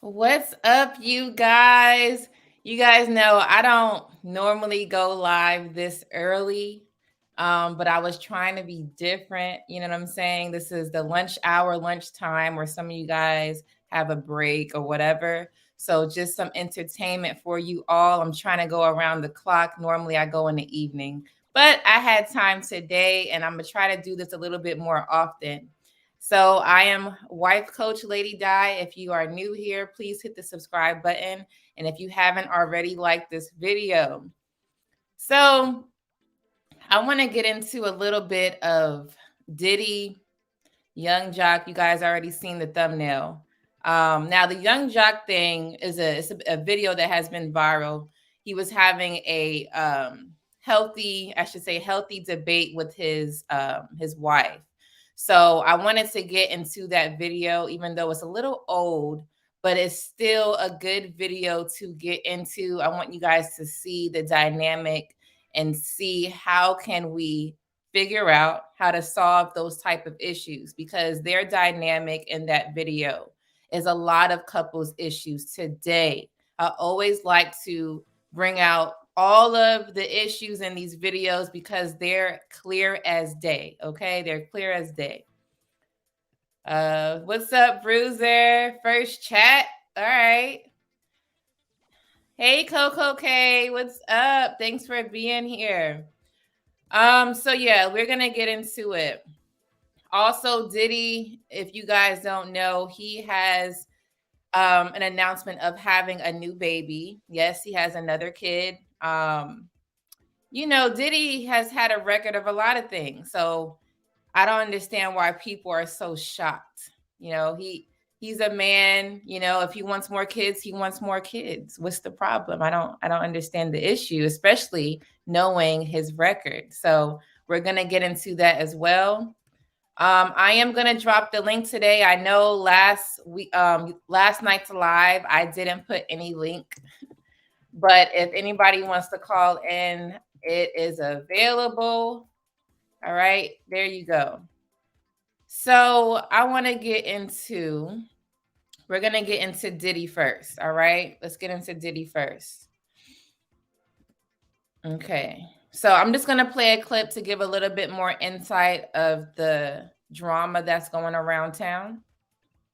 What's up, you guys? You guys know I don't normally go live this early, but I was trying to be different. You know what I'm saying? This is the lunch hour, lunchtime, where some of you guys have a break or whatever. So, just some entertainment for you all. I'm trying to go around the clock. Normally, I go in the evening, but I had time today, and I'm going to try to do this a little bit more often. So I am Wife Coach Lady Di. If you are new here, please hit the subscribe button. And if you haven't already, like this video. So I want to get into a little bit of Diddy, Young Jock. You guys already seen the thumbnail. Now the Young Jock thing is a video that has been viral. He was having a healthy, I should say, healthy debate with his wife. So I wanted to get into that video, even though it's a little old, but it's still a good video to get into. I want you guys to see the dynamic and see how can we figure out how to solve those type of issues, because their dynamic in that video is a lot of couples issues today. I always like to bring out all of the issues in these videos because they're clear as day. Okay, they're clear as day. What's up, Bruiser? First chat. All right. Hey, Coco K, what's up? Thanks for being here. So yeah, we're gonna get into it. Also, Diddy, if you guys don't know, he has an announcement of having a new baby. Yes, he has another kid. Diddy has had a record of a lot of things. So I don't understand why people are so shocked. He's a man, if he wants more kids, he wants more kids. What's the problem? I don't understand the issue, especially knowing his record. So we're going to get into that as well. I am gonna drop the link today. I know last night's live, I didn't put any link, but if anybody wants to call in, it is available. All right, there you go. So we're gonna get into Diddy first. All right, let's get into Diddy first. Okay, so I'm just gonna play a clip to give a little bit more insight of the drama that's going around town.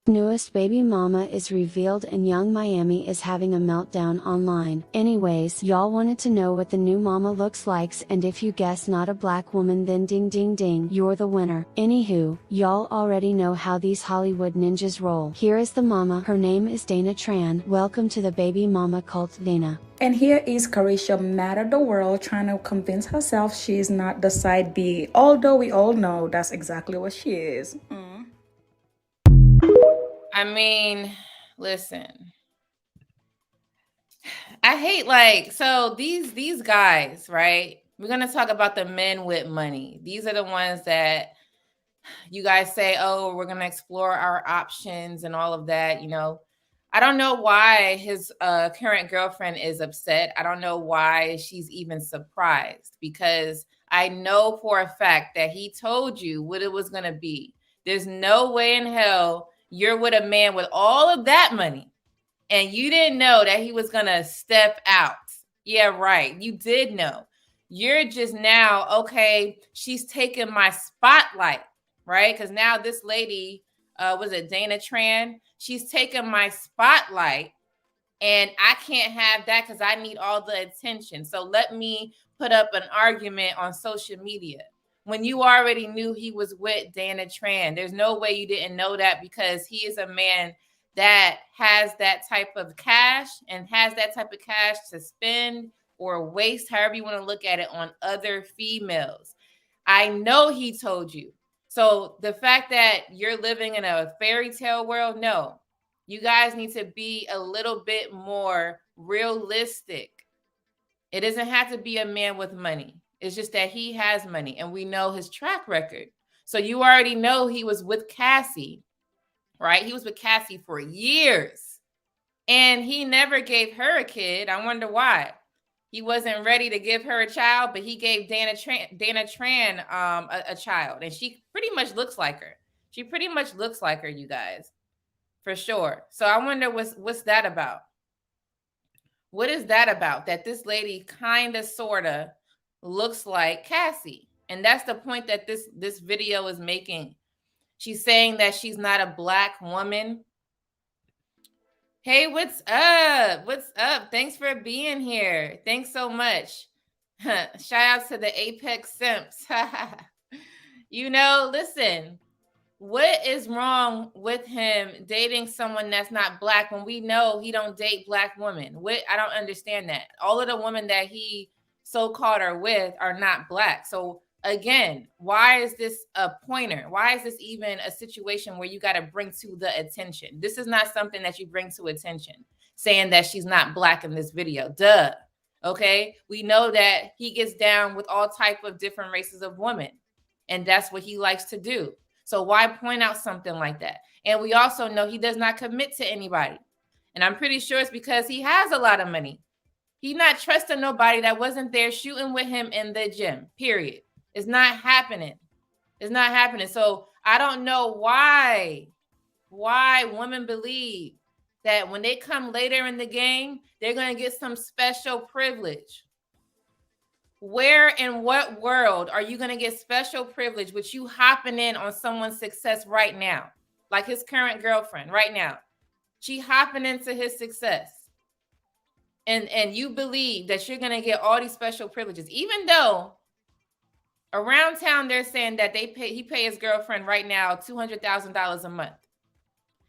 Newest baby mama is revealed and Young Miami is having a meltdown online. Anyways, y'all wanted to know what the new mama looks like, and if you guess not a black woman, then ding ding ding, you're the winner. Anywho, y'all already know how these Hollywood ninjas roll. Here is the mama. Her name is Dana Tran. Welcome to the baby mama cult, Dana. And here is Carisha mad at the world, trying to convince herself she is not the side B, although we all know that's exactly what she is. I mean, listen. I hate these guys, right? We're going to talk about the men with money. These are the ones that you guys say, "Oh, we're going to explore our options and all of that." I don't know why his current girlfriend is upset. I don't know why she's even surprised, because I know for a fact that he told you what it was going to be. There's no way in hell you're with a man with all of that money and you didn't know that he was going to step out. Yeah, right. You did know. You're just now, okay, she's taking my spotlight, right? Because now this lady, was it Dana Tran? She's taking my spotlight and I can't have that because I need all the attention. So let me put up an argument on social media. When you already knew he was with Dana Tran, there's no way you didn't know that, because he is a man that has that type of cash and has that type of cash to spend or waste, however you want to look at it, on other females. I know he told you. So the fact that you're living in a fairy tale world, no, you guys need to be a little bit more realistic. It doesn't have to be a man with money. It's just that he has money and we know his track record. So you already know he was with Cassie, right? He was with Cassie for years and he never gave her a kid. I wonder why. He wasn't ready to give her a child, but he gave Dana Tran a child, and she pretty much looks like her. She pretty much looks like her, you guys. for sure. So I wonder what's that about? What is that about? That this lady kind of sort of looks like Cassie. And that's the point that this video is making. She's saying that she's not a black woman. Hey, what's up? What's up? Thanks for being here. Thanks so much. Shout out to the Apex Simps. Listen, what is wrong with him dating someone that's not black when we know he don't date black women? I don't understand that. All of the women that he so-called are with are not black. So again, why is this a pointer? Why is this even a situation where you got to bring to the attention? This is not something that you bring to attention, saying that she's not black in this video. Duh. Okay. We know that he gets down with all type of different races of women, and that's what he likes to do. So why point out something like that? And we also know he does not commit to anybody. And I'm pretty sure it's because he has a lot of money. He's not trusting nobody that wasn't there shooting with him in the gym, period. It's not happening. It's not happening. So I don't know why women believe that when they come later in the game, they're going to get some special privilege. Where in what world are you going to get special privilege with you hopping in on someone's success right now? Like his current girlfriend right now. She hopping into his success. And you believe that you're going to get all these special privileges, even though around town they're saying that he pay his girlfriend right now $200,000 a month.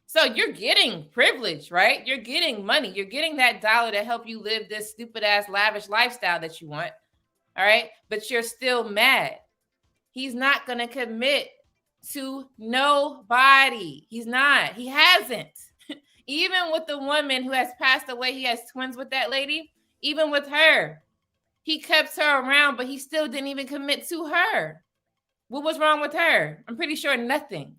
So you're getting privilege, right? You're getting money. You're getting that dollar to help you live this stupid ass lavish lifestyle that you want. All right. But you're still mad. He's not going to commit to nobody. He's not. He hasn't. Even with the woman who has passed away, he has twins with that lady. Even with her, he kept her around, but he still didn't even commit to her. What was wrong with her? I'm pretty sure nothing.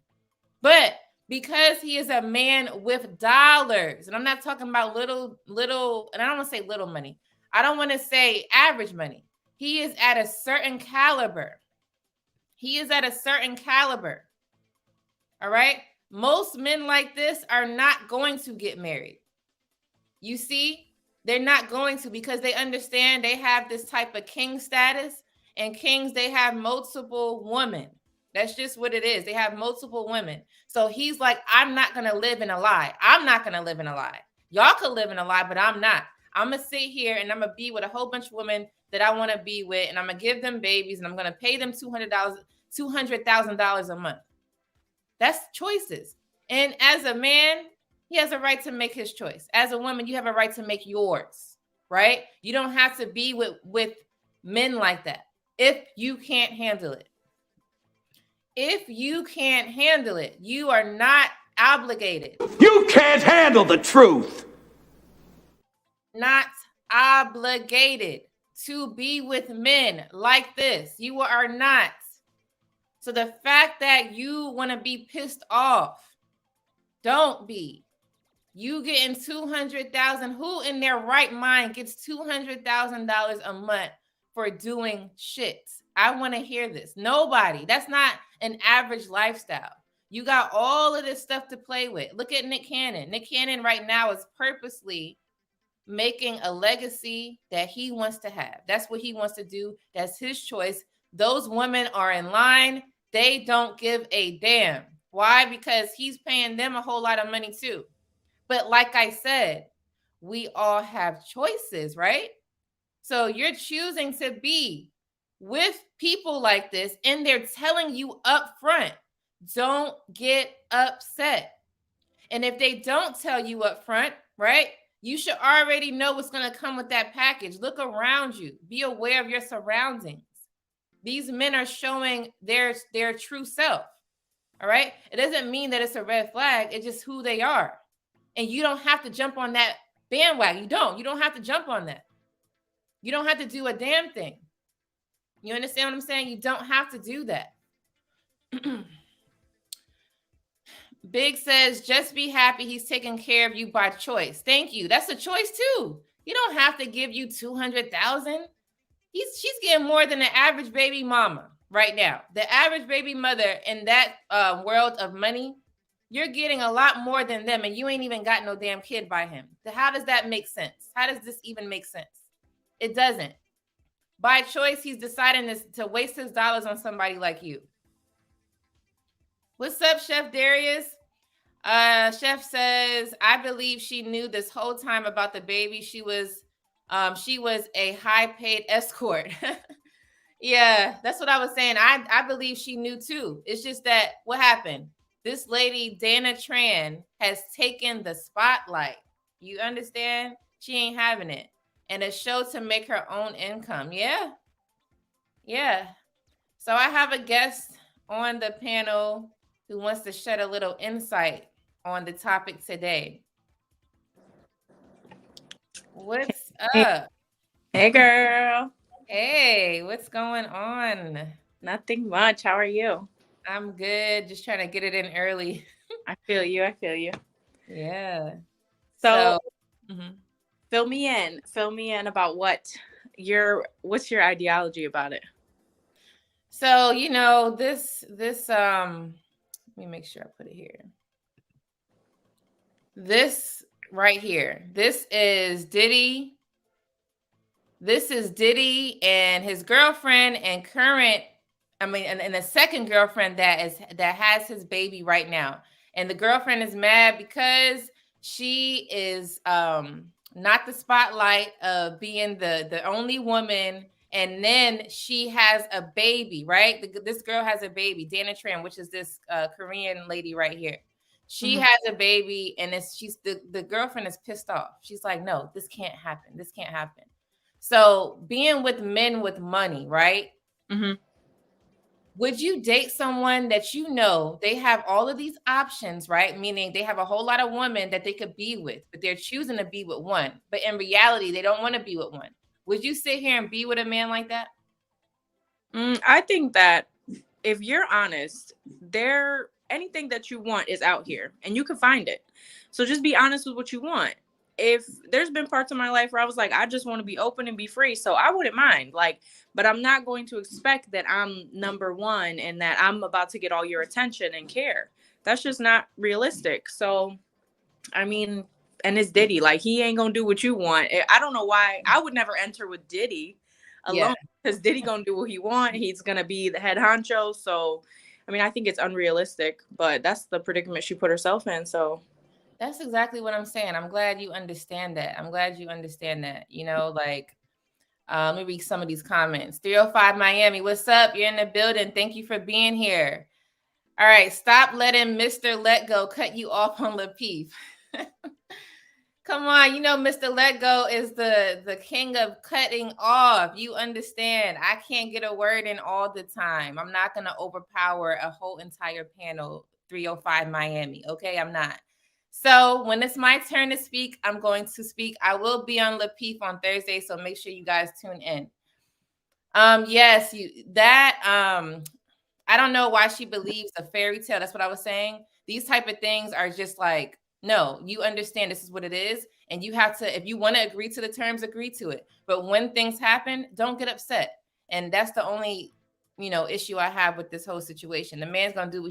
But because he is a man with dollars, and I'm not talking about little, and I don't want to say little money. I don't want to say average money. He is at a certain caliber. He is at a certain caliber. All right. Most men like this are not going to get married. You see, they're not going to, because they understand they have this type of king status, and kings, they have multiple women. That's just what it is. They have multiple women. So he's like, I'm not going to live in a lie. I'm not going to live in a lie. Y'all could live in a lie, but I'm not. I'm going to sit here and I'm going to be with a whole bunch of women that I want to be with, and I'm going to give them babies, and I'm going to pay them $200,000 a month. That's choices. And as a man, he has a right to make his choice. As a woman, you have a right to make yours, right? You don't have to be with men like that if you can't handle it. If you can't handle it, you are not obligated. You can't handle the truth. Not obligated to be with men like this. You are not. So the fact that you want to be pissed off, don't be. You getting $200,000. Who in their right mind gets $200,000 a month for doing shit? I want to hear this. Nobody. That's not an average lifestyle. You got all of this stuff to play with. Look at Nick Cannon. Nick Cannon right now is purposely making a legacy that he wants to have. That's what he wants to do. That's his choice. Those women are in line. They don't give a damn. Why? Because he's paying them a whole lot of money too. But like I said, we all have choices, right? So you're choosing to be with people like this, and they're telling you up front, don't get upset. And if they don't tell you up front, right, you should already know what's going to come with that package. Look around you. Be aware of your surroundings. These men are showing their true self. All right. It doesn't mean that it's a red flag. It's just who they are. And you don't have to jump on that bandwagon. You don't have to jump on that. You don't have to do a damn thing. You understand what I'm saying? You don't have to do that. Big says, just be happy he's taking care of you by choice. Thank you. That's a choice too. You don't have to give you $200,000. She's getting more than the average baby mama right now. The average baby mother in that world of money, you're getting a lot more than them, and you ain't even got no damn kid by him. How does that make sense? How does this even make sense? It doesn't. By choice, he's deciding to waste his dollars on somebody like you. What's up, Chef Darius? Chef says, I believe she knew this whole time about the baby. She was a high-paid escort. Yeah, that's what I was saying. I believe she knew too. It's just that what happened? This lady, Dana Tran, has taken the spotlight. You understand? She ain't having it. And a show to make her own income. Yeah. Yeah. So I have a guest on the panel who wants to shed a little insight on the topic today. What's up? Hey, girl. Hey, what's going on? Nothing much. How are you? I'm good. Just trying to get it in early. I feel you. Yeah. So mhm. fill me in about what's your ideology about it? So, this let me make sure I put it here. This right here. This is Diddy and his girlfriend and the second girlfriend that has his baby right now. And the girlfriend is mad because she is not the spotlight of being the only woman. And then she has a baby, right? This girl has a baby, Dana Tran, which is this Korean lady right here. She has a baby, and the girlfriend is pissed off. She's like, no, this can't happen. This can't happen. So being with men with money, right? Mm-hmm. Would you date someone that they have all of these options, right? Meaning they have a whole lot of women that they could be with, but they're choosing to be with one. But in reality, they don't want to be with one. Would you sit here and be with a man like that? I think that if you're honest, anything that you want is out here and you can find it. So just be honest with what you want. If there's been parts of my life where I was like, I just want to be open and be free. So I wouldn't mind, but I'm not going to expect that I'm number one and that I'm about to get all your attention and care. That's just not realistic. So, I mean, and it's Diddy, he ain't gonna do what you want. I don't know why I would never enter with Diddy alone, because Diddy gonna do what he want. He's gonna be the head honcho. So, I mean, I think it's unrealistic, but that's the predicament she put herself in. So that's exactly what I'm saying. I'm glad you understand that. Let me read some of these comments. 305 Miami, what's up? You're in the building. Thank you for being here. All right, stop letting Mr. Let Go cut you off on Lapeef. Come on, Mr. Let Go is the king of cutting off. You understand. I can't get a word in all the time. I'm not going to overpower a whole entire panel, 305 Miami. Okay, I'm not. So when it's my turn to speak, I'm going to speak. I will be on Lapeef on Thursday, so make sure you guys tune in. Yes, I don't know why she believes a fairy tale. That's what I was saying. These type of things are just like, no, you understand this is what it is. And you have to, if you want to agree to the terms, agree to it. But when things happen, don't get upset. And that's the only, issue I have with this whole situation. The man's going to do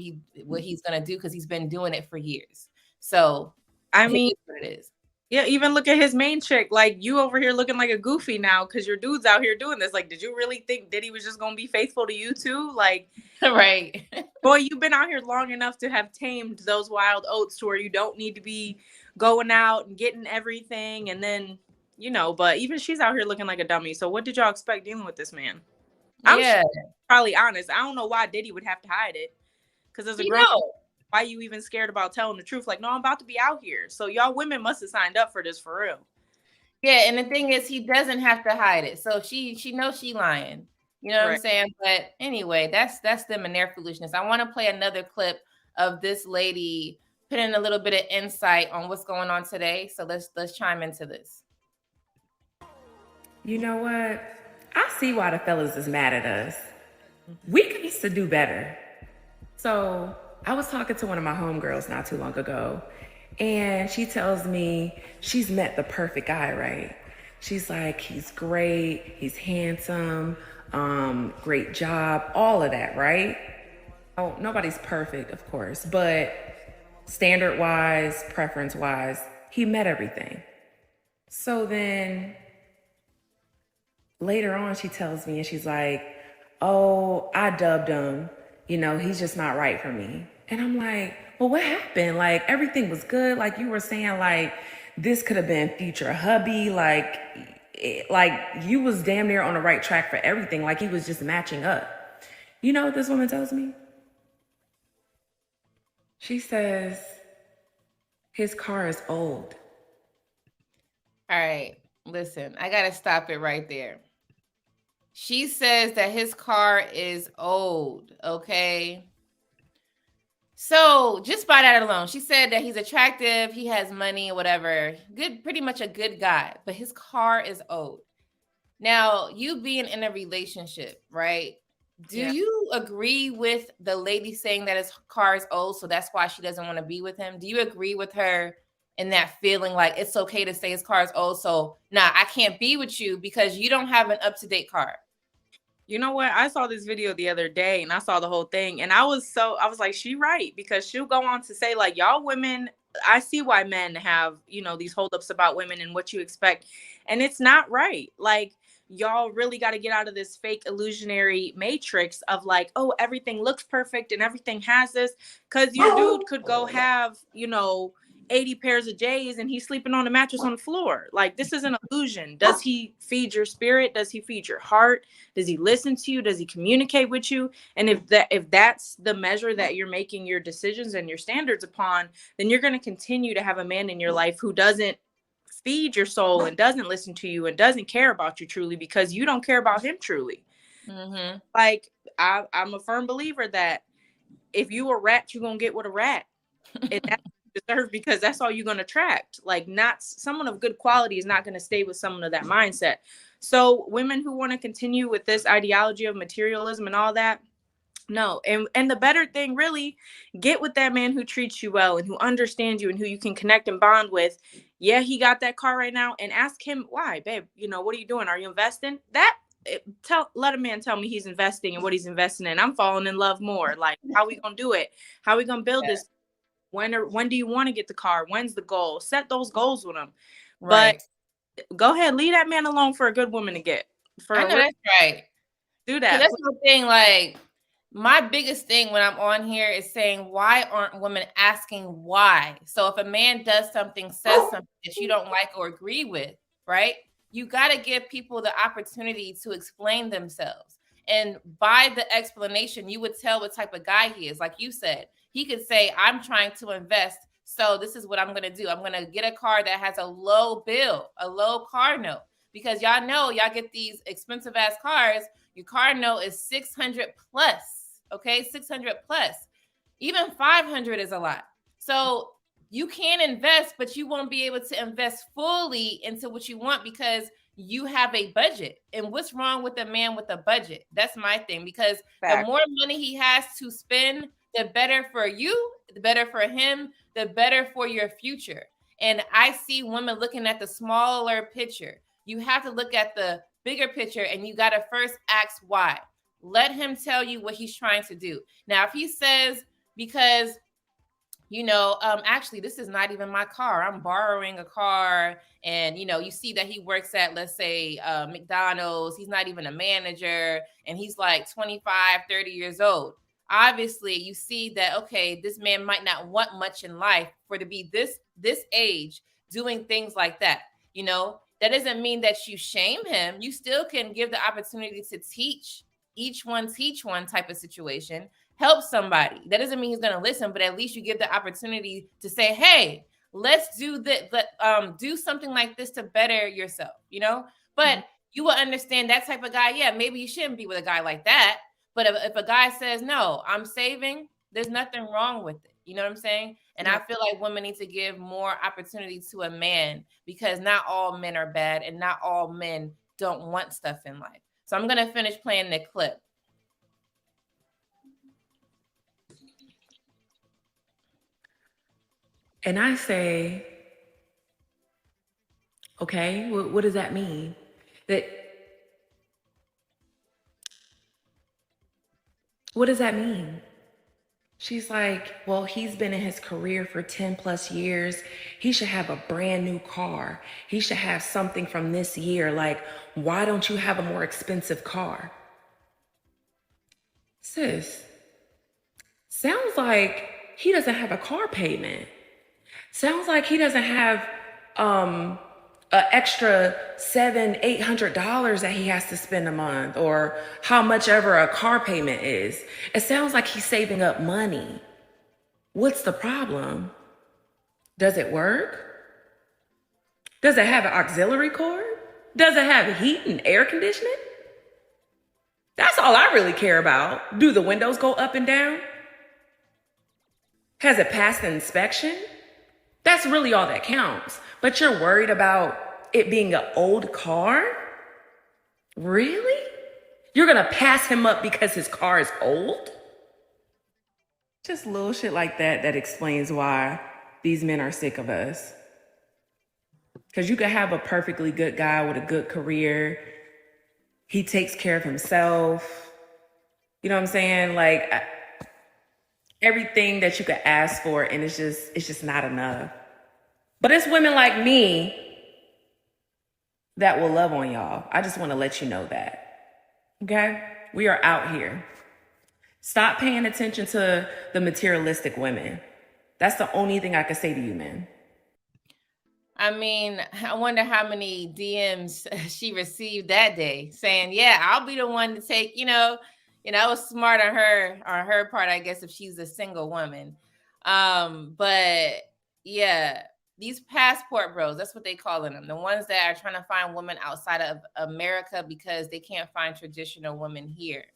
what he's going to do because he's been doing it for years. So, I mean, what it is. Yeah, even look at his main chick. You over here looking like a goofy now because your dude's out here doing this. Did you really think Diddy was just going to be faithful to you too? Right. Boy, you've been out here long enough to have tamed those wild oats to where you don't need to be going out and getting everything. And then, but even she's out here looking like a dummy. So what did y'all expect dealing with this man? I'm sure probably honest. I don't know why Diddy would have to hide it. Because as a girl, why you even scared about telling the truth? No, I'm about to be out here. So y'all women must have signed up for this for real. Yeah, and the thing is, he doesn't have to hide it. So she knows she lying. You know what I'm saying? But anyway, that's them and their foolishness. I want to play another clip of this lady putting a little bit of insight on what's going on today. So let's chime into this. You know what? I see why the fellas is mad at us. We used to do better. So I was talking to one of my homegirls not too long ago, and she tells me she's met the perfect guy, right? She's like, he's great, he's handsome, great job, all of that, right? Oh, nobody's perfect, of course, but standard wise, preference wise, he met everything. So then later on, she tells me, and she's like, oh, I dubbed him. You know, he's just not right for me. And I'm like, well, what happened? Like, everything was good. Like, you were saying, like, this could have been future hubby. Like you was damn near on the right track for everything. Like, he was just matching up. You know what this woman tells me? She says, his car is old. All right, listen, I got to stop it right there. She says that his car is old, okay? So just by that alone, she said that he's attractive, he has money, whatever. Good, pretty much a good guy, but his car is old. Now, you being in a relationship, right? Do you agree with the lady saying that his car is old, so that's why she doesn't want to be with him? Do you agree with her in that feeling like it's okay to say his car is old, so nah, I can't be with you because you don't have an up-to-date car? You know what? I saw this video the other day and I saw the whole thing and I was like, she right, because she'll go on to say like, y'all women, I see why men have, you know, these holdups about women and what you expect. And it's not right. Like, y'all really got to get out of this fake illusionary matrix of like, oh, everything looks perfect and everything has this. Cause your dude could go have, you know, 80 pairs of J's and he's sleeping on a mattress on the floor. Like, this is an illusion. Does he feed your spirit? Does he feed your heart? Does he listen to you? Does he communicate with you? And if that's the measure that you're making your decisions and your standards upon, then you're going to continue to have a man in your life who doesn't feed your soul and doesn't listen to you and doesn't care about you truly because you don't care about him truly. Mm-hmm. Like, I'm a firm believer that if you a rat, you're going to get with a rat. And that's deserve, because that's all you're going to attract. Like, not someone of good quality is not going to stay with someone of that mindset. So women who want to continue with this ideology of materialism and all that, no. And the better thing, really, get with that man who treats you well and who understands you and who you can connect and bond with. Yeah, he got that car right now, and ask him why, babe. You know, what are you doing? Are you investing? Let a man tell me he's investing and what he's investing in. I'm falling in love more. Like, how we gonna do it? How we gonna build this? When do you want to get the car? When's the goal? Set those goals with him. Right. But go ahead, leave that man alone for a good woman to get. I know that's right. Do that. That's the thing. Like, my biggest thing when I'm on here is saying, why aren't women asking why? So if a man does something, says something that you don't like or agree with, right? You got to give people the opportunity to explain themselves. And by the explanation, you would tell what type of guy he is. Like you said, he could say, I'm trying to invest, so this is what I'm going to do. I'm going to get a car that has a low bill, a low car note. Because y'all know, y'all get these expensive ass cars, your car note is 600 plus. Okay, 600 plus. Even 500 is a lot. So you can invest, but you won't be able to invest fully into what you want because you have a budget. And what's wrong with a man with a budget? That's my thing. Because the more money he has to spend, the better for you, the better for him, the better for your future. And I see women looking at the smaller picture. You have to look at the bigger picture, and you got to first ask why. Let him tell you what he's trying to do. Now, if he says, because, you know, actually, this is not even my car, I'm borrowing a car, and, you know, you see that he works at, let's say, McDonald's, he's not even a manager, and he's like 25, 30 years old. Obviously, you see that, okay, this man might not want much in life for to be this age doing things like that. You know, that doesn't mean that you shame him. You still can give the opportunity to teach one type of situation, help somebody. That doesn't mean he's going to listen, but at least you give the opportunity to say, hey, let's do this, do something like this to better yourself, you know? But you will understand that type of guy. Yeah, maybe you shouldn't be with a guy like that. But if a guy says, no, I'm saving, there's nothing wrong with it. You know what I'm saying? And I feel like women need to give more opportunity to a man, because not all men are bad and not all men don't want stuff in life. So I'm going to finish playing the clip. And I say, okay, what does that mean? What does that mean? She's like, well, he's been in his career for 10 plus years. He should have a brand new car. He should have something from this year. Like, why don't you have a more expensive car? Sis, sounds like he doesn't have a car payment. Sounds like he doesn't have an extra $700-800 that he has to spend a month, or how much ever a car payment is. It sounds like he's saving up money. What's the problem? Does it work? Does it have an auxiliary cord? Does it have heat and air conditioning? That's all I really care about. Do the windows go up and down? Has it passed the inspection? That's really all that counts. But you're worried about it being an old car? Really? You're gonna pass him up because his car is old? Just little shit like that that explains why these men are sick of us. Because you could have a perfectly good guy with a good career. He takes care of himself. You know what I'm saying? Like everything that you could ask for, and it's just not enough. But it's women like me that will love on y'all. I just want to let you know that. Okay? We are out here. Stop paying attention to the materialistic women. That's the only thing I can say to you, men. I mean, I wonder how many DMs she received that day saying, yeah, I'll be the one to take, it was smart on her part, I guess, if she's a single woman. But yeah, these passport bros, that's what they calling them. The ones that are trying to find women outside of America because they can't find traditional women here.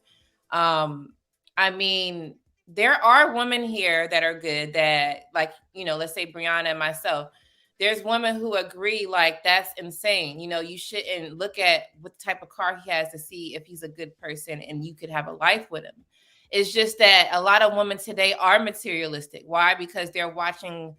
I mean, there are women here that are good that, like, let's say Brianna and myself, there's women who agree, like, that's insane. You shouldn't look at what type of car he has to see if he's a good person and you could have a life with him. It's just that a lot of women today are materialistic. Why? Because they're watching,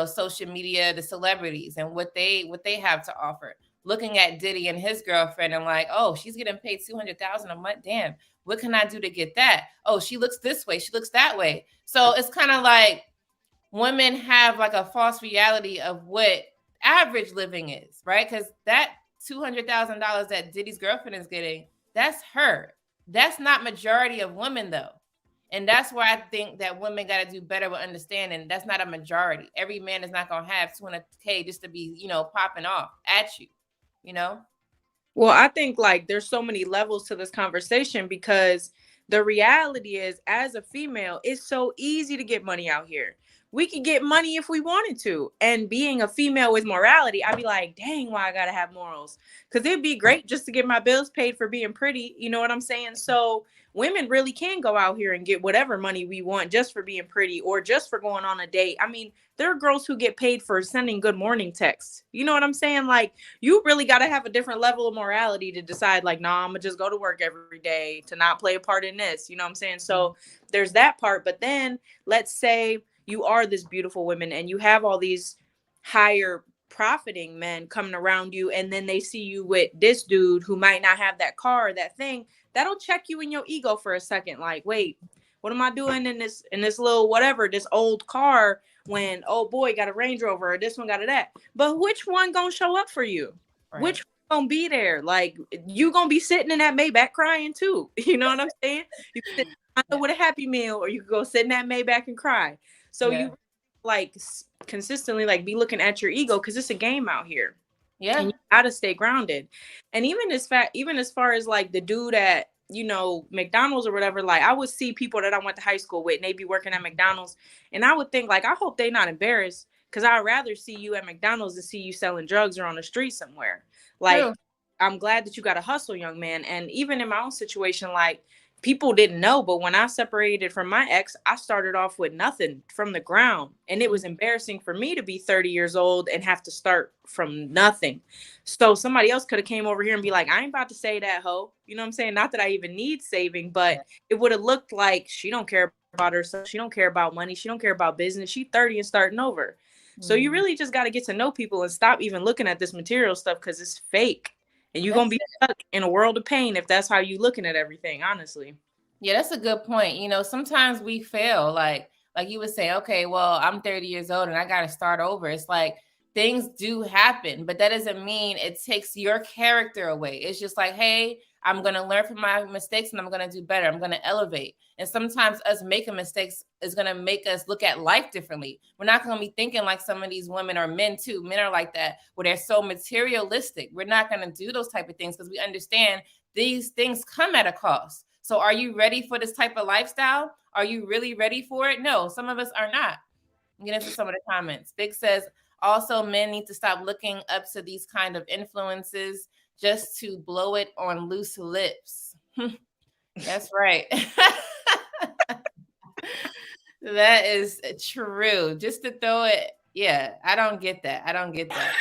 social media, the celebrities and what they have to offer. Looking at Diddy and his girlfriend and like, oh, she's getting paid $200,000 a month. Damn, what can I do to get that? Oh, she looks this way. She looks that way. So it's kind of like women have like a false reality of what average living is, right? Because that $200,000 that Diddy's girlfriend is getting, that's her. That's not majority of women though. And that's why I think that women got to do better with understanding that's not a majority. Every man is not going to have $200K just to be, popping off at you, Well, I think like there's so many levels to this conversation because the reality is, as a female, it's so easy to get money out here. We could get money if we wanted to. And being a female with morality, I'd be like, dang, why I gotta have morals? Because it'd be great just to get my bills paid for being pretty. You know what I'm saying? So women really can go out here and get whatever money we want just for being pretty or just for going on a date. I mean, there are girls who get paid for sending good morning texts. You know what I'm saying? Like, you really got to have a different level of morality to decide, like, nah, I'm going to just go to work every day to not play a part in this. You know what I'm saying? So there's that part. But then let's say you are this beautiful woman and you have all these higher profiting men coming around you, and then they see you with this dude who might not have that car or that thing. That'll check you in your ego for a second. Like, wait, what am I doing in this little whatever, this old car when, oh boy, got a Range Rover or this one got a that? But which one gonna show up for you? Right. Which one gonna be there? Like, you gonna be sitting in that Maybach crying too. You know what I'm saying? You can sit with a Happy Meal, or you can go sit in that Maybach and cry. So you like consistently like be looking at your ego, because it's a game out here. Yeah, and you gotta stay grounded. And even as far as like the dude at McDonald's or whatever, like I would see people that I went to high school with and they be working at McDonald's, and I would think like, I hope they not embarrassed, because I'd rather see you at McDonald's than see you selling drugs or on the street somewhere. Like, true. I'm glad that you got to hustle, young man. And even in my own situation, like, people didn't know, but when I separated from my ex, I started off with nothing from the ground. And it was embarrassing for me to be 30 years old and have to start from nothing. So somebody else could have came over here and be like, I ain't about to say that, hoe. You know what I'm saying? Not that I even need saving, but it would have looked like she don't care about herself. She don't care about money. She don't care about business. She 30 and starting over. Mm-hmm. So you really just got to get to know people and stop even looking at this material stuff, because it's fake. And you're going to be stuck in a world of pain if that's how you looking at everything, honestly. Yeah, that's a good point. You know, sometimes we fail. Like you would say, okay, well, I'm 30 years old and I got to start over. It's like things do happen, but that doesn't mean it takes your character away. It's just like, hey, I'm going to learn from my mistakes and I'm going to do better. I'm going to elevate. And sometimes us making mistakes is going to make us look at life differently. We're not going to be thinking like some of these women or men too. Men are like that, where they're so materialistic. We're not going to do those type of things because we understand these things come at a cost. So are you ready for this type of lifestyle? Are you really ready for it? No, some of us are not. Get into some of the comments. Big says, also men need to stop looking up to these kind of influences just to blow it on loose lips. That's right. That is true. Just to throw it. Yeah, I don't get that. I don't get that.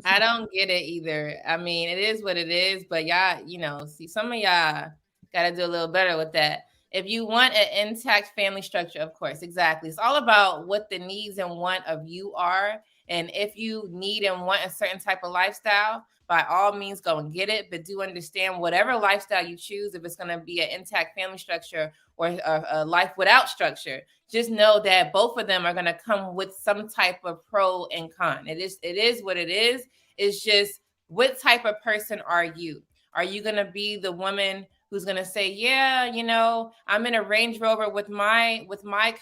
I don't get it either. I mean, it is what it is, but y'all, you know, see, some of y'all got to do a little better with that. If you want an intact family structure, of course, exactly. It's all about what the needs and want of you are. And if you need and want a certain type of lifestyle, by all means, go and get it. But do understand whatever lifestyle you choose, if it's going to be an intact family structure or a life without structure, just know that both of them are going to come with some type of pro and con. It is what it is. It's just, what type of person are you? Are you going to be the woman who's going to say, yeah, you know, I'm in a Range Rover with my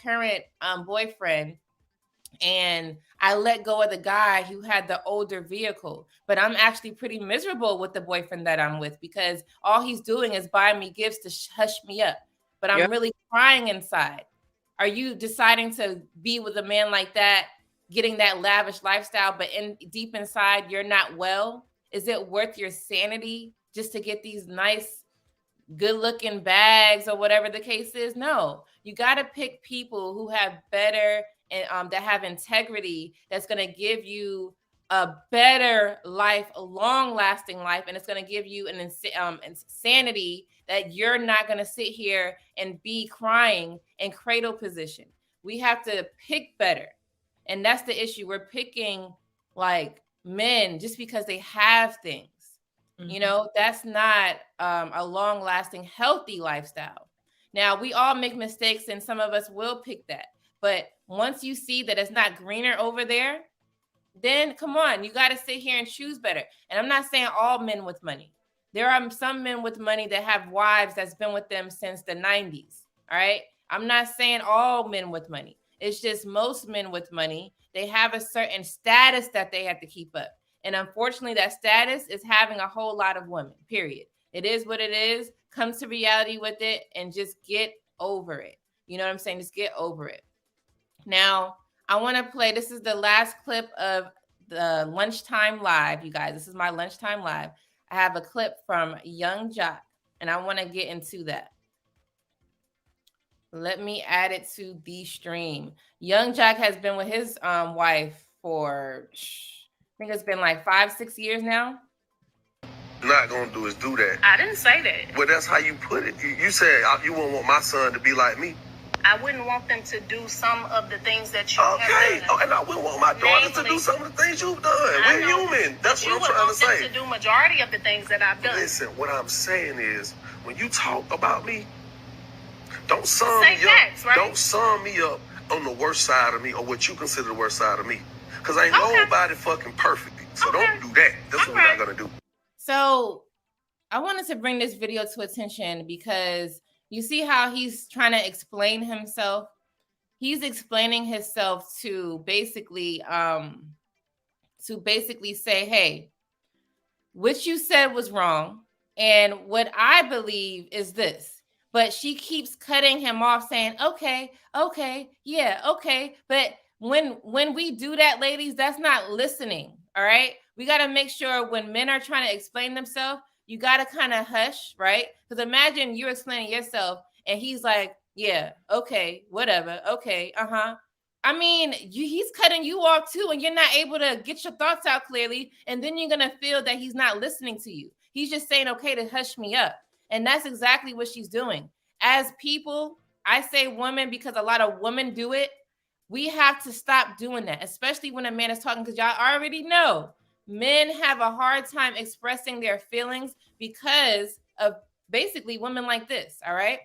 current boyfriend, and I let go of the guy who had the older vehicle, but I'm actually pretty miserable with the boyfriend that I'm with because all he's doing is buying me gifts to hush me up, but I'm really crying inside. Are you deciding to be with a man like that, getting that lavish lifestyle, but deep inside you're not well? Is it worth your sanity just to get these nice, good-looking bags or whatever the case is? No, you got to pick people who have better and that have integrity, that's going to give you a better life, a long-lasting life, and it's going to give you an insanity that you're not going to sit here and be crying in cradle position. We have to pick better, and that's the issue. We're picking like men just because they have things. You know, that's not a long-lasting, healthy lifestyle. Now, we all make mistakes, and some of us will pick that. But once you see that it's not greener over there, then come on, you got to sit here and choose better. And I'm not saying all men with money. There are some men with money that have wives that's been with them since the 90s. All right. I'm not saying all men with money. It's just most men with money, they have a certain status that they have to keep up. And unfortunately, that status is having a whole lot of women, period. It is what it is. Come to reality with it and just get over it. You know what I'm saying? Just get over it. Now, I want to play, this is the last clip of the lunchtime live, you guys. This is my lunchtime live. I have a clip from Yung Joc, and I want to get into that. Let me add it to the stream. Yung Joc has been with his wife for, I think it's been like 5-6 years now. Not gonna do is do that. I didn't say that. Well, that's how you put it. You said you wouldn't want my son to be like me. I wouldn't want them to do some of the things that you have Okay. done. Oh, and I wouldn't want my daughter to do some of the things you've done. We're human. That's what I'm trying to say. You would want them to do majority of the things that I've done. Listen, what I'm saying is, when you talk about me, don't sum Say me facts, up. right? Don't sum me up on the worst side of me or what you consider the worst side of me. Because ain't nobody fucking perfect. So don't do that. That's what we're not gonna do. So I wanted to bring this video to attention because you see how he's trying to explain himself. He's explaining himself to basically say, hey, what you said was wrong, and what I believe is this. But she keeps cutting him off, saying, okay, yeah, okay. But when we do that, ladies, that's not listening. All right. We got to make sure when men are trying to explain themselves, you got to kind of hush, right? Because imagine you're explaining yourself and he's like, yeah, okay, whatever. Okay. I mean, he's cutting you off too, and you're not able to get your thoughts out clearly. And then you're going to feel that he's not listening to you. He's just saying, okay, to hush me up. And that's exactly what she's doing. As people, I say women because a lot of women do it. We have to stop doing that, especially when a man is talking, because y'all already know men have a hard time expressing their feelings because of basically women like this. All right.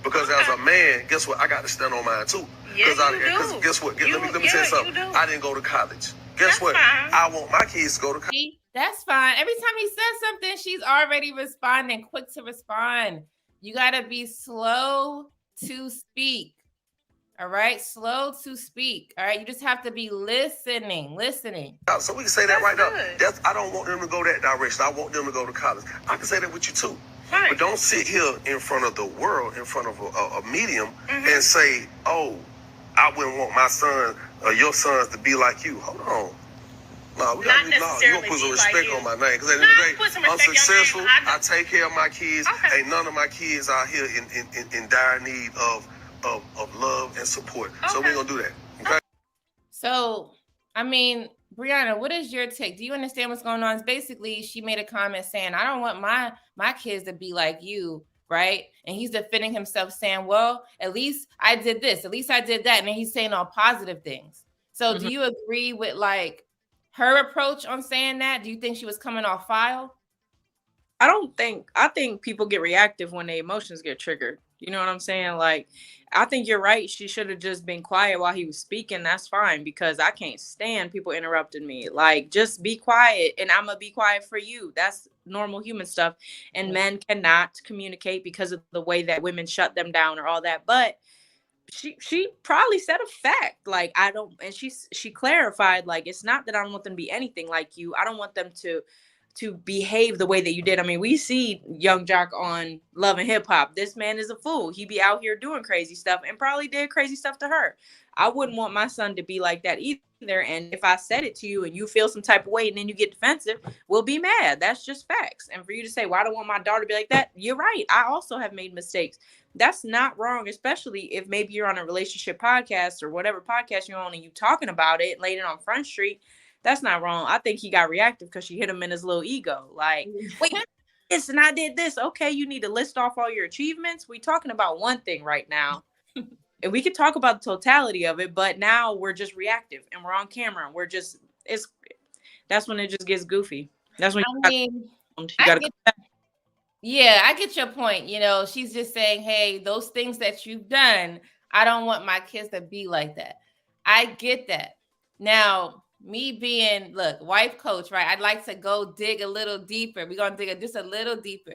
Because as a man, guess what? I got to stand on mine too. Yes, Because guess what? Let me tell you something. I didn't go to college. Guess what? fine. I want my kids to go to college. See, that's fine. Every time he says something, she's already responding, quick to respond. You got to be slow to speak. All right, slow to speak. All right, you just have to be listening. So we can say that That's right good. now. I don't want them to go that direction. I want them to go to college. I can say that with you too. Right. But don't sit here in front of the world, in front of a medium, and say, "Oh, I wouldn't want my son or your sons to be like you." Hold on. No, we got Not you necessarily put some be like respect you. on my name. Because at the No, end of the put day, some respect I'm on your successful. name. I take care of my kids. Okay. Ain't none of my kids out here in dire need of love and support. So Okay. we're gonna do that. Okay. So, I mean, Brianna, what is your take? Do you understand what's going on? It's basically, she made a comment saying, I don't want my kids to be like you, right? And he's defending himself saying, well, at least I did this, at least I did that. And then he's saying all positive things. So do you agree with like her approach on saying that? Do you think she was coming off file? I think people get reactive when their emotions get triggered. You know what I'm saying? Like, I think you're right. She should have just been quiet while he was speaking. That's fine, because I can't stand people interrupting me. Like, just be quiet and I'm gonna be quiet for you. That's normal human stuff. And men cannot communicate because of the way that women shut them down or all that. But she probably said a fact. Like, I don't, and she clarified, like, it's not that I don't want them to be anything like you. I don't want them to behave the way that you did. I mean, we see Young Jock on Love and Hip Hop. This man is a fool. He be out here doing crazy stuff and probably did crazy stuff to her. I wouldn't want my son to be like that either. And if I said it to you and you feel some type of way and then you get defensive, we'll be mad. That's just facts. And for you to say, well, I don't want my daughter to be like that, you're right. I also have made mistakes. That's not wrong, especially if maybe you're on a relationship podcast or whatever podcast you're on and you talking about it, laid it on Front Street. That's not wrong. I think he got reactive because she hit him in his little ego. Like, wait, this and I did this. Okay, you need to list off all your achievements. We talking about one thing right now. And we could talk about the totality of it, but now we're just reactive and we're on camera. And we're just, that's when it just gets goofy. That's when yeah, I get your point. You know, she's just saying, hey, those things that you've done, I don't want my kids to be like that. I get that. Now, me being, look, wife coach, right? I'd like to go dig a little deeper. We're going to dig just a little deeper.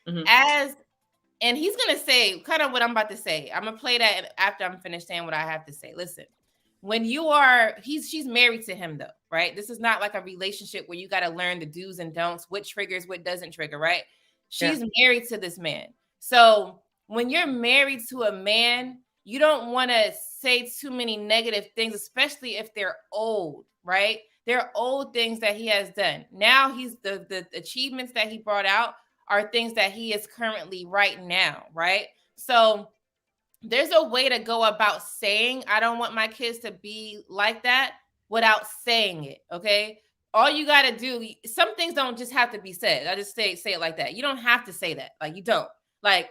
And he's going to say kind of what I'm about to say. I'm going to play that after I'm finished saying what I have to say. Listen, when you are, she's married to him though, right? This is not like a relationship where you got to learn the do's and don'ts, what triggers, what doesn't trigger, right? She's married to this man. So when you're married to a man, you don't want to say too many negative things, especially if they're old, right? They're old things that he has done. Now he's the achievements that he brought out are things that he is currently right now, right? So there's a way to go about saying, I don't want my kids to be like that without saying it, okay? All you got to do, some things don't just have to be said. I just say it like that. You don't have to say that. Like, you don't. Like,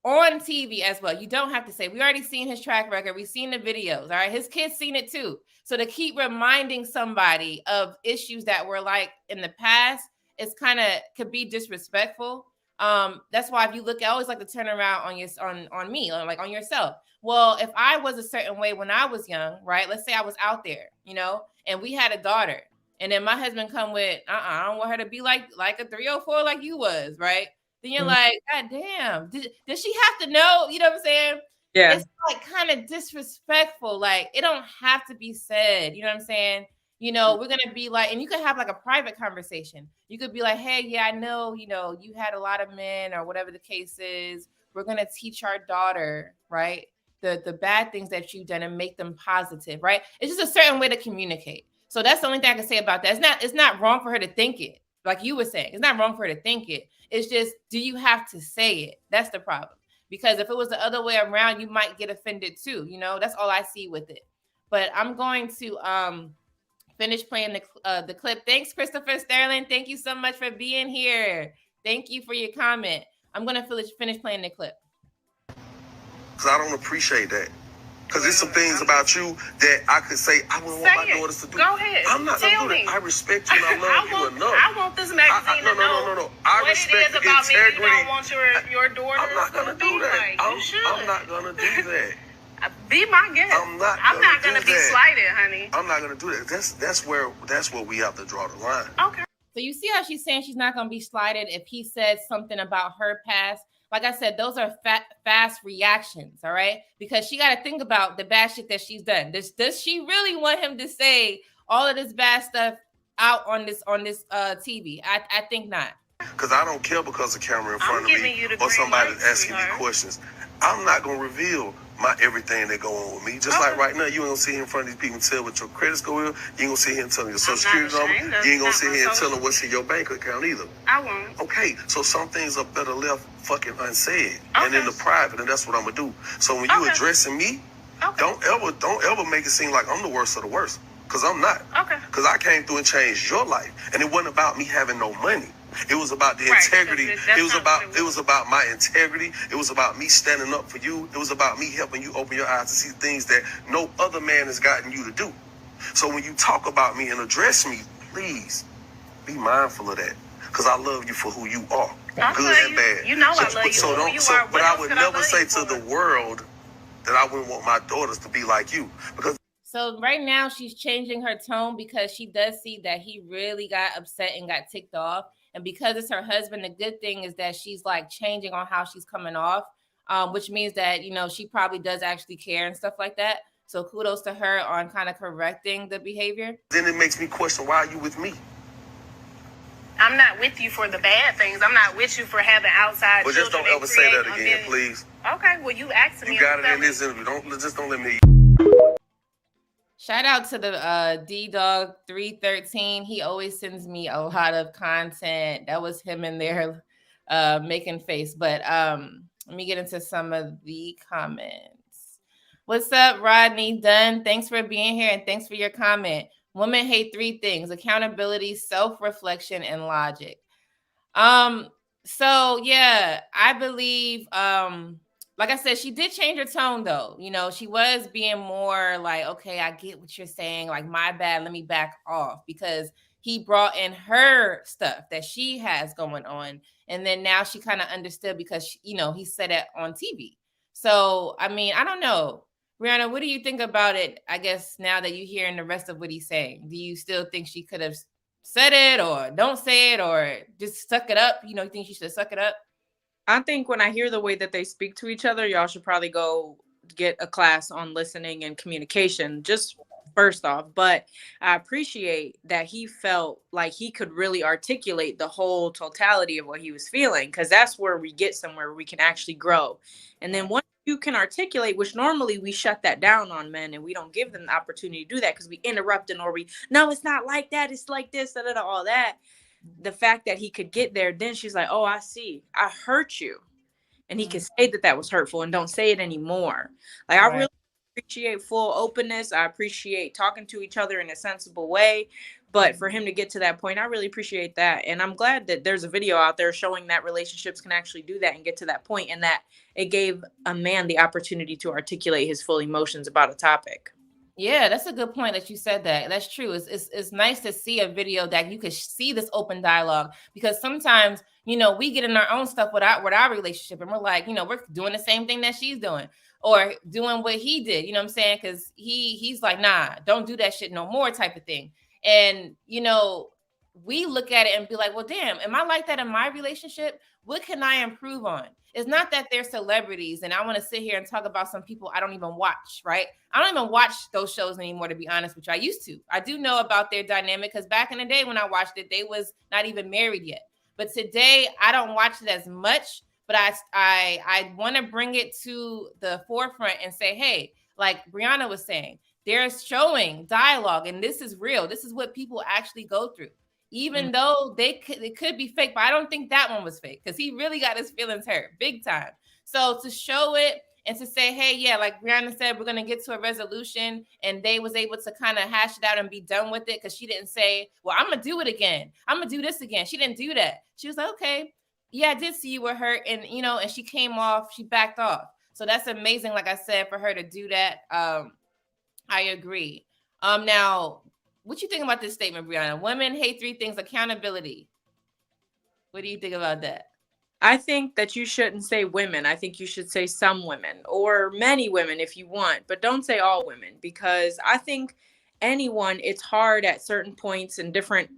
on TV as well. You don't have to say, we already seen his track record. We've seen the videos. All right. His kids seen it too. So to keep reminding somebody of issues that were like in the past, it's kind of could be disrespectful. That's why if you look, I always like to turn around on me, like on yourself. Well, if I was a certain way when I was young, right? Let's say I was out there, you know, and we had a daughter, and then my husband come with, I don't want her to be like a 304 like you was, right? Then you're like, God damn, does she have to know? You know what I'm saying? Yeah. It's like kind of disrespectful. Like, it don't have to be said. You know what I'm saying? You know, we're going to be like, and you could have like a private conversation. You could be like, hey, yeah, I know, you know, you had a lot of men or whatever the case is. We're going to teach our daughter, right? The bad things that you've done and make them positive, right? It's just a certain way to communicate. So that's the only thing I can say about that. It's not wrong for her to think it. Like you were saying, it's not wrong for her to think it. It's just, do you have to say it? That's the problem. Because if it was the other way around, you might get offended too. You know, that's all I see with it. But I'm going to finish playing the clip. Thanks, Christopher Sterling. Thank you so much for being here. Thank you for your comment. I'm going to finish playing the clip. Because I don't appreciate that. Because there's some things about you that I could say I wouldn't want my daughters to do. Go ahead. I'm not Tell gonna do me. that. I respect you and I love you enough. I want this magazine to know No. I what respect it is the about me you integrity. don't want your daughter I'm not gonna to be do that. like. You should. I'm not gonna do that. Be my guest. I'm not gonna do be that. slighted, honey. I'm not gonna do that. That's where we have to draw the line. Okay. So you see how she's saying she's not going to be slighted if he says something about her past. Like I said, those are fast reactions, all right? Because she got to think about the bad shit that she's done. Does she really want him to say all of this bad stuff out on this TV? I think not. Because I don't care because the camera in front of me or green somebody light, asking me sweetheart. questions. I'm not gonna reveal my everything that go on with me. Just like right now, you ain't gonna sit here in front of these people and tell what your credit score is. You ain't gonna sit here and tell them your social security number. You ain't gonna sit here and tell them what's in your bank account either. I won't. Okay, so some things are better left fucking unsaid and in the private, and that's what I'm gonna do. So when you addressing me, don't ever make it seem like I'm the worst of the worst, because I'm not. Okay. Because I came through and changed your life, and it wasn't about me having no money. It was about the integrity. It was about my integrity. It was about me standing up for you. It was about me helping you open your eyes to see things that no other man has gotten you to do. So when you talk about me and address me, please be mindful of that, because I love you for who you are, good and bad. You know I love you. But I would never say to the world that I wouldn't want my daughters to be like you, because. So right now she's changing her tone because she does see that he really got upset and got ticked off. And because it's her husband, the good thing is that she's like changing on how she's coming off, which means that, you know, she probably does actually care and stuff like that. So kudos to her on kind of correcting the behavior. Then it makes me question, why are you with me? I'm not with you for the bad things. I'm not with you for having outside But just don't ever say that again, please. Okay, well, you asked me. You got it in this interview. Don't let me. Shout out to the D-Dog 313. He always sends me a lot of content. That was him in there making face. But let me get into some of the comments. What's up, Rodney Dunn? Thanks for being here and thanks for your comment. Women hate three things: accountability, self-reflection, and logic. So yeah, I believe like I said, she did change her tone though. You know, she was being more like, okay, I get what you're saying. Like, my bad, let me back off, because he brought in her stuff that she has going on. And then now she kind of understood because, you know, he said it on TV. So, I mean, I don't know. Brianna, what do you think about it? I guess now that you're hearing the rest of what he's saying, do you still think she could have said it, or don't say it, or just suck it up? You know, you think she should suck it up? I think when I hear the way that they speak to each other, y'all should probably go get a class on listening and communication, just first off. But I appreciate that he felt like he could really articulate the whole totality of what he was feeling, because that's where we get somewhere where we can actually grow. And then once you can articulate, which normally we shut that down on men and we don't give them the opportunity to do that because we interrupt and or we, no, it's not like that, it's like this, all that. The fact that he could get there, then she's like, oh, I see, I hurt you. And he can say that was hurtful and don't say it anymore. Like, right. I really appreciate full openness. I appreciate talking to each other in a sensible way. But for him to get to that point, I really appreciate that. And I'm glad that there's a video out there showing that relationships can actually do that and get to that point, and that it gave a man the opportunity to articulate his full emotions about a topic. Yeah, that's a good point that you said that. That's true. It's nice to see a video that you could see this open dialogue, because sometimes, you know, we get in our own stuff with our relationship and we're like, you know, we're doing the same thing that she's doing or doing what he did, you know what I'm saying? Because he's like, nah, don't do that shit no more type of thing. And, you know, we look at it and be like, well, damn, am I like that in my relationship? What can I improve on? It's not that they're celebrities and I want to sit here and talk about some people I don't even watch, right? I don't even watch those shows anymore, to be honest with you. I used to. I do know about their dynamic because back in the day when I watched it, they was not even married yet. But today, I don't watch it as much, but I want to bring it to the forefront and say, hey, like Brianna was saying, they're showing dialogue and this is real. This is what people actually go through. Even though it could be fake, but I don't think that one was fake because he really got his feelings hurt big time. So to show it and to say, hey, yeah, like Brianna said, we're going to get to a resolution, and they was able to kind of hash it out and be done with it, because she didn't say, well, I'm going to do it again. I'm going to do this again. She didn't do that. She was like, okay, yeah, I did see you were hurt. And, you know, and she came off, she backed off. So that's amazing, like I said, for her to do that. I agree. Now, what you think about this statement, Brianna? Women hate 3 things: accountability. What do you think about that? I think that you shouldn't say women. I think you should say some women or many women if you want, but don't say all women, because I think anyone, it's hard at certain points and different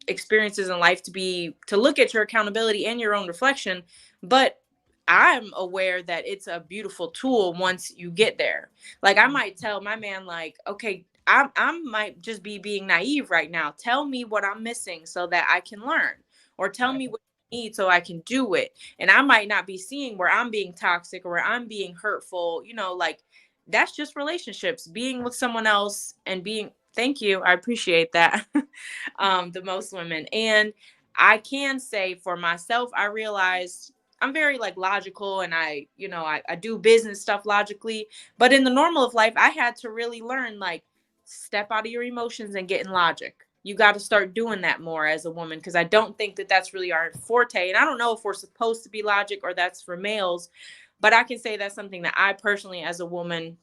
experiences in life to look at your accountability and your own reflection. But I'm aware that it's a beautiful tool once you get there. Like, I might tell my man, like, okay, I might just be being naive right now. Tell me what I'm missing so that I can learn, or tell me what you need so I can do it. And I might not be seeing where I'm being toxic or where I'm being hurtful, like that's just relationships, being with someone else and being, thank you, I appreciate that. The most women. And I can say for myself, I realized I'm very like logical, and I do business stuff logically, but in the normal of life, I had to really learn, like, step out of your emotions and get in logic. You got to start doing that more as a woman, because I don't think that that's really our forte. And I don't know if we're supposed to be logic or that's for males, but I can say that's something that I personally, as a woman,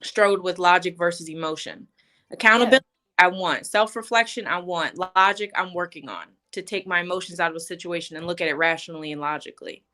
struggled with: logic versus emotion. Accountability, I want. Self-reflection, I want. Logic, I'm working on to take my emotions out of a situation and look at it rationally and logically.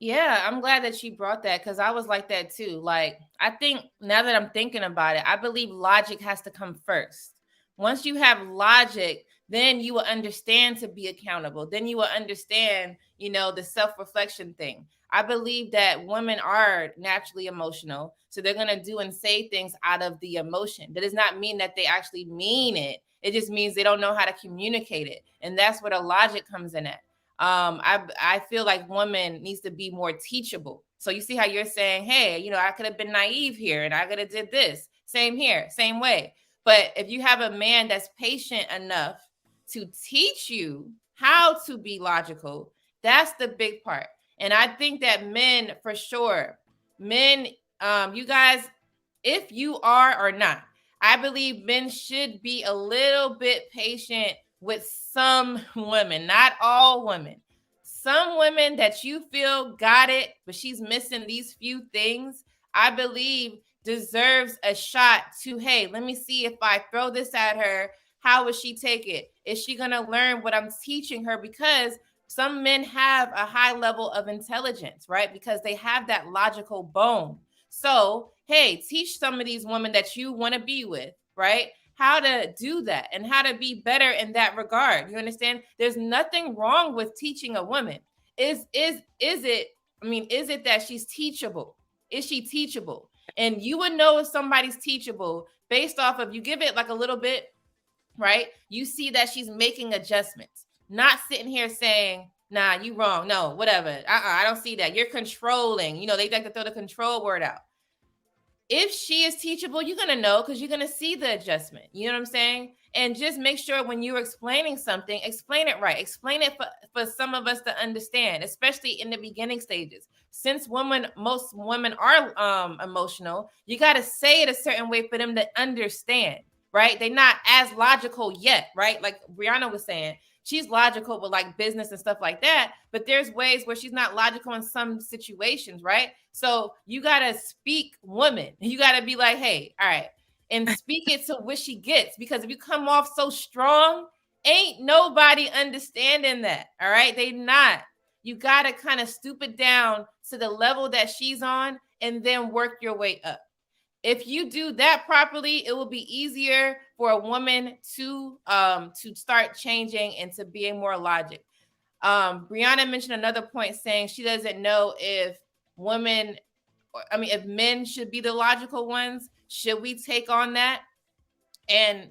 Yeah, I'm glad that you brought that, because I was like that too. Like, I think now that I'm thinking about it, I believe logic has to come first. Once you have logic, then you will understand to be accountable. Then you will understand, the self-reflection thing. I believe that women are naturally emotional, so they're going to do and say things out of the emotion. That does not mean that they actually mean it. It just means they don't know how to communicate it. And that's where the logic comes in at. I feel like women needs to be more teachable. So you see how you're saying, hey, I could have been naive here and I could have did this. Same here, same way. But if you have a man that's patient enough to teach you how to be logical, that's the big part. And I think that men, for sure, you guys, if you are or not, I believe men should be a little bit patient with some women, not all women. Some women that you feel got it, but she's missing these few things, I believe deserves a shot to, hey, let me see if I throw this at her, how would she take it? Is she going to learn what I'm teaching her? Because some men have a high level of intelligence, right? Because they have that logical bone. So, hey, teach some of these women that you want to be with, right? How to do that and how to be better in that regard. You understand? There's nothing wrong with teaching a woman. Is it that she's teachable? Is she teachable? And you would know if somebody's teachable based off of, you give it like a little bit, right? You see that she's making adjustments, not sitting here saying, nah, you wrong. No, whatever. I don't see that. You're controlling. They like to throw the control word out. If she is teachable, you're going to know, because you're going to see the adjustment. You know what I'm saying? And just make sure when you're explaining something, explain it right. Explain it for some of us to understand, especially in the beginning stages. Since most women are emotional, you got to say it a certain way for them to understand, right? They're not as logical yet, right? Like Brianna was saying, she's logical with like business and stuff like that, but there's ways where she's not logical in some situations, right? So you got to speak woman. You got to be like, hey, all right, and speak it to what she gets, because if you come off so strong, ain't nobody understanding that, all right? They not. You got to kind of stoop it down to the level that she's on and then work your way up. If you do that properly, it will be easier for a woman to start changing and to being more logic. Brianna mentioned another point, saying she doesn't know if if men should be the logical ones. Should we take on that? And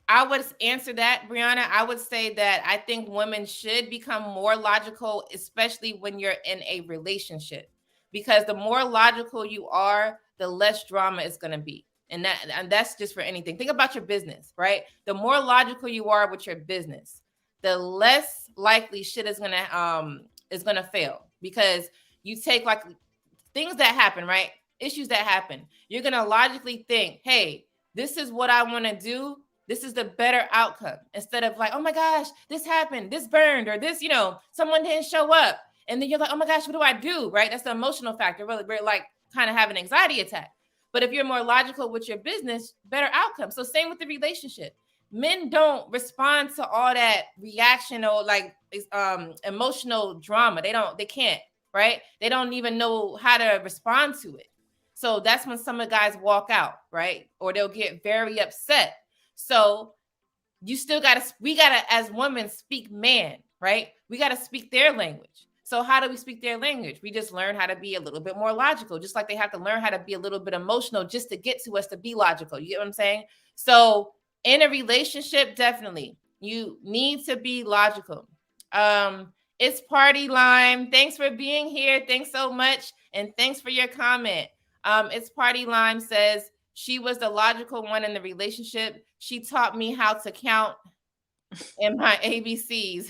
I would answer that, Brianna. I would say that I think women should become more logical, especially when you're in a relationship, because the more logical you are, the less drama it's going to be. And that's just for anything. Think about your business, right? The more logical you are with your business, the less likely shit is going to fail, because you take like things that happen, right? Issues that happen. You're going to logically think, hey, this is what I want to do. This is the better outcome, instead of like, oh my gosh, this happened, this burned, or this, someone didn't show up. And then you're like, oh my gosh, what do I do? Right? That's the emotional factor. Really, we're like kind of have an anxiety attack. But if you're more logical with your business, better outcome. So same with the relationship. Men don't respond to all that reaction or like emotional drama. They can't, right? They don't even know how to respond to it. So that's when some of the guys walk out, right? Or they'll get very upset. So we gotta, as women, speak man, right? We gotta speak their language. So how do we speak their language? We just learn how to be a little bit more logical, just like they have to learn how to be a little bit emotional just to get to us to be logical. You get what I'm saying? So in a relationship, definitely, you need to be logical. It's Party Lime. Thanks for being here. Thanks so much. And thanks for your comment. It's Party Lime says, she was the logical one in the relationship. She taught me how to count in my ABCs.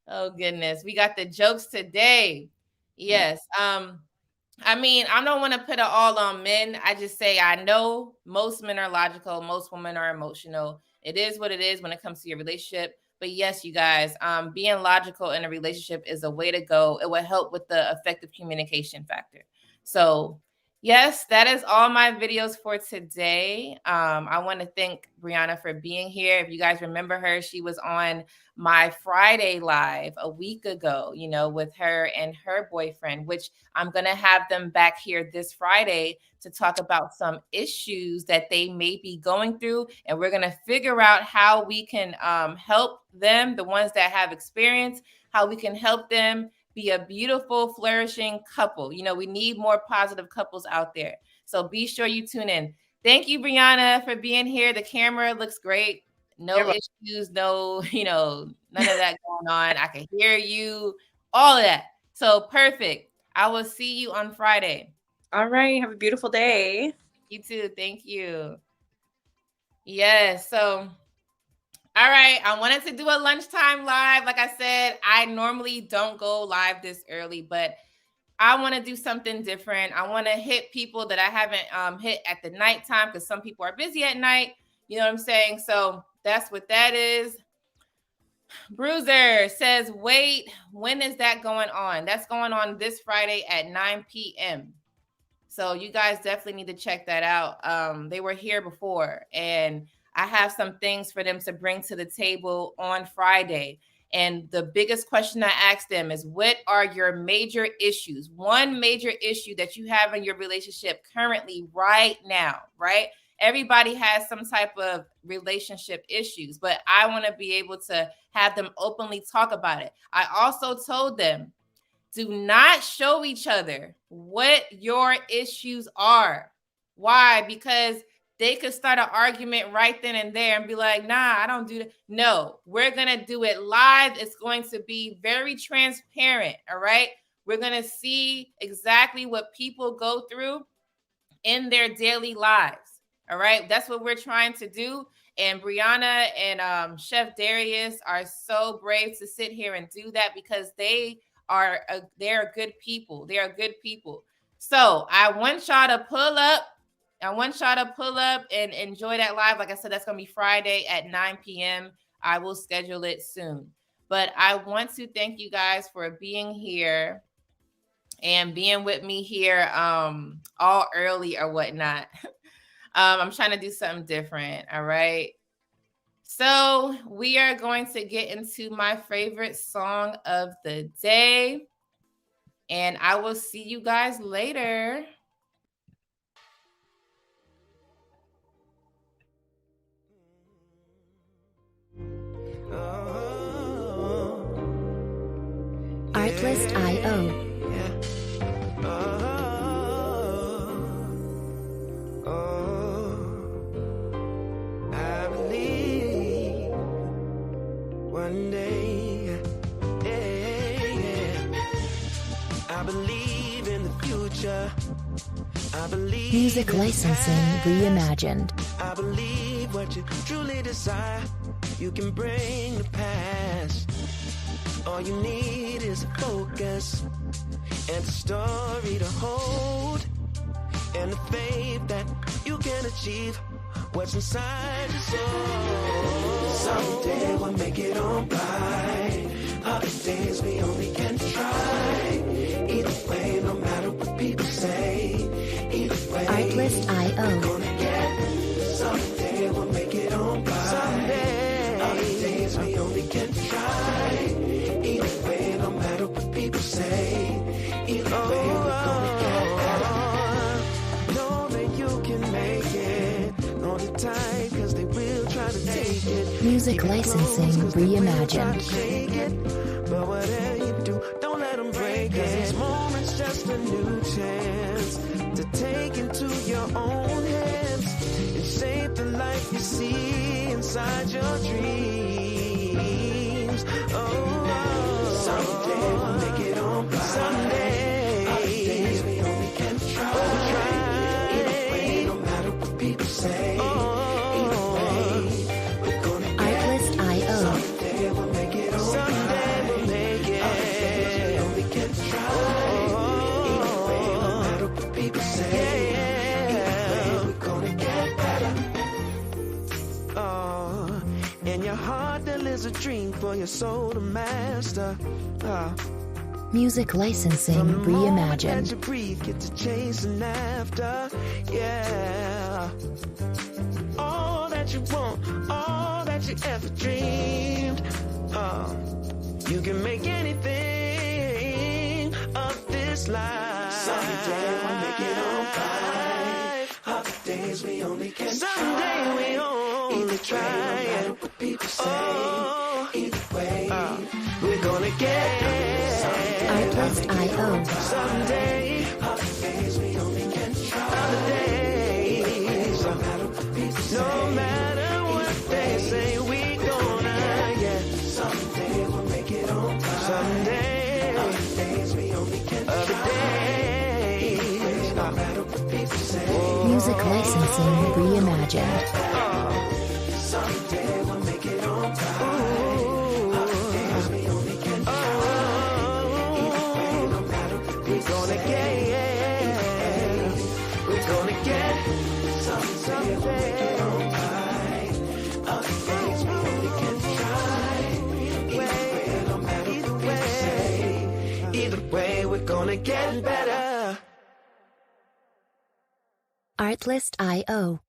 Oh, goodness. We got the jokes today. Yes. I mean, I don't want to put it all on men. I just say I know most men are logical. Most women are emotional. It is what it is when it comes to your relationship. But yes, you guys, being logical in a relationship is a way to go. It will help with the effective communication factor. So yes, that is all my videos for today. I want to thank Brianna for being here. If you guys remember her, she was on my Friday live a week ago, you know, with her and her boyfriend, which I'm going to have them back here this Friday to talk about some issues that they may be going through. And we're going to figure out how we can help them, the ones that have experience, how we can help them be a beautiful, flourishing couple. You know, we need more positive couples out there. So be sure you tune in. Thank you, Brianna, for being here. The camera looks great. No issues, no, you know, none of that going on. I can hear you, all of that. So perfect. I will see you on Friday. All right. Have a beautiful day. You too. Thank you. Yes. So, all right. I wanted to do a lunchtime live. Like I said, I normally don't go live this early, but I want to do something different. I want to hit people that I haven't hit at the nighttime because some people are busy at night. You know what I'm saying? So that's what that is. Bruiser says, wait, when is that going on? That's going on this Friday at 9 p.m. So you guys definitely need to check that out. They were here before, and I have some things for them to bring to the table on Friday. And the biggest question I asked them is, what are your major issues? One major issue that you have in your relationship currently right now, right? Everybody has some type of relationship issues, but I want to be able to have them openly talk about it. I also told them, do not show each other what your issues are. Why? Because they could start an argument right then and there and be like, nah, I don't do that. No, we're going to do it live. It's going to be very transparent. All right. We're going to see exactly what people go through in their daily lives. All right. That's what we're trying to do. And Brianna and Chef Darius are so brave to sit here and do that because they're good people. They are good people. So I want y'all to pull up. And enjoy that live. Like I said, that's going to be Friday at 9 p.m. I will schedule it soon. But I want to thank you guys for being here and being with me here all early or whatnot. I'm trying to do something different. All right. So we are going to get into my favorite song of the day. And I will see you guys later. Artlist.io. I believe one day, I believe in the future. I believe Music licensing reimagined. I believe what you truly desire, you can bring to pass. All you need is a focus and a story to hold, and the faith that you can achieve what's inside your soul. Someday we'll make it on by. Other days we only can try. Either way, no matter what people say. say. Either way, Artlist.io. gonna get someday we'll make it on by. Someday, other days we only can try. Either way, no matter what people say. Either way, we're gonna get better. Know that you can make it. Hold it tight, cause they will try to take it. Music licensing reimagined. But whatever you do, don't let them break it. This moment's just a new chance to take into your own hands and shape the life you see inside your dreams. Oh, someday we'll make it on by. Someday, other days we only can try. Either way, no matter what people say. Either way, we're gonna get Artlist.io. someday we'll make it on. Someday we'll make it. Other days we only can try. Either way, no matter what people say. Either way, we're gonna get better. Oh, in your heart there lives a dream for your soul to master. Music licensing From the moment that reimagined. you breathe, get to chasing after, yeah. All that you want, all that you ever dreamed. You can make anything of this life. Someday we'll make it on by. Other days we only can someday try. We only try. No matter what people say. Either way, we're gonna get Artlist.io. someday. Other days we only can try. Other days, no matter what people say. No matter what they say, we gonna get. Someday we'll make it on time. Someday. Other days we only can try. Other days, no matter what people say. Music licensing reimagined. Someday we'll make it on time. Other days we only can try. Either way, no matter what we're gonna get. We're gonna get. Someday we'll make it on time. Other days we only can try. Either way, no matter what people say. Either way, we're gonna get better. Artlist.io.